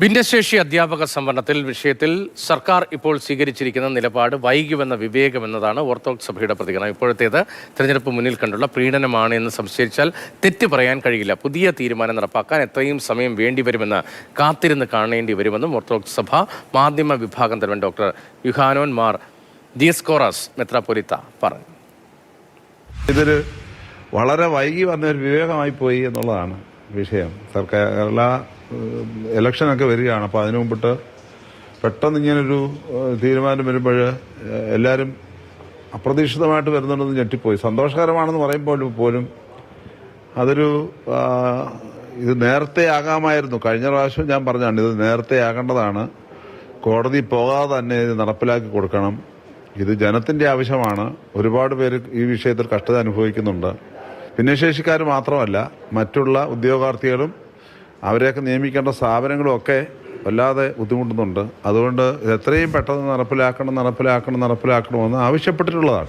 ഭിന്നശേഷി അധ്യാപക സംവരണത്തിൽ വിഷയത്തിൽ സർക്കാർ ഇപ്പോൾ സ്വീകരിച്ചിരിക്കുന്ന നിലപാട് വൈകിവെന്ന വിവേകമെന്നതാണ് ഓർത്തഡോക്സ് സഭയുടെ പ്രതികരണം. ഇപ്പോഴത്തേത് തെരഞ്ഞെടുപ്പ് മുന്നിൽ കണ്ടുള്ള പ്രീണനമാണ് എന്ന് സംശയിച്ചാൽ തെറ്റ് പറയാൻ കഴിയില്ല. പുതിയ തീരുമാനം നടപ്പാക്കാൻ എത്രയും സമയം വേണ്ടിവരുമെന്ന് കാത്തിരുന്ന് കാണേണ്ടി വരുമെന്നും ഓർത്തഡോക്സ് സഭ മാധ്യമ വിഭാഗം തലവൻ ഡോക്ടർ യുഹാനോൻ മാർ ദിയസ്കോറാസ് മെത്രാപ്പൊലീത്ത പറഞ്ഞു. ഇതൊരു വളരെ വൈകി വന്നൊരു വിവേകമായി പോയി എന്നുള്ളതാണ് വിഷയം. സർക്കാർ ഇലക്ഷനൊക്കെ വരികയാണ്. അപ്പോൾ അതിനു മുമ്പിട്ട് പെട്ടെന്ന് ഇങ്ങനൊരു തീരുമാനം വരുമ്പോൾ എല്ലാവരും അപ്രതീക്ഷിതമായിട്ട് വരുന്നുണ്ടെന്ന് ഞെട്ടിപ്പോയി. സന്തോഷകരമാണെന്ന് പറയുമ്പോൾ പോലും ഇത് നേരത്തെ ആകാമായിരുന്നു. കഴിഞ്ഞ പ്രാവശ്യം ഞാൻ പറഞ്ഞാണ് ഇത് നേരത്തെ ആകേണ്ടതാണ്. കോടതി പോകാതെ തന്നെ ഇത് നടപ്പിലാക്കി കൊടുക്കണം. ഇത് ജനത്തിന്റെ ആവശ്യമാണ്. ഒരുപാട് പേര് ഈ വിഷയത്തിൽ കഷ്ടത അനുഭവിക്കുന്നുണ്ട്. ഭിന്നശേഷിക്കാർ മാത്രമല്ല, മറ്റുള്ള ഉദ്യോഗാർത്ഥികളും അവരെയൊക്കെ നിയമിക്കേണ്ട സ്ഥാപനങ്ങളും ഒക്കെ വല്ലാതെ ബുദ്ധിമുട്ടുന്നുണ്ട്. അതുകൊണ്ട് എത്രയും പെട്ടെന്ന് നടപ്പിലാക്കണമെന്ന് ആവശ്യപ്പെട്ടിട്ടുള്ളതാണ്.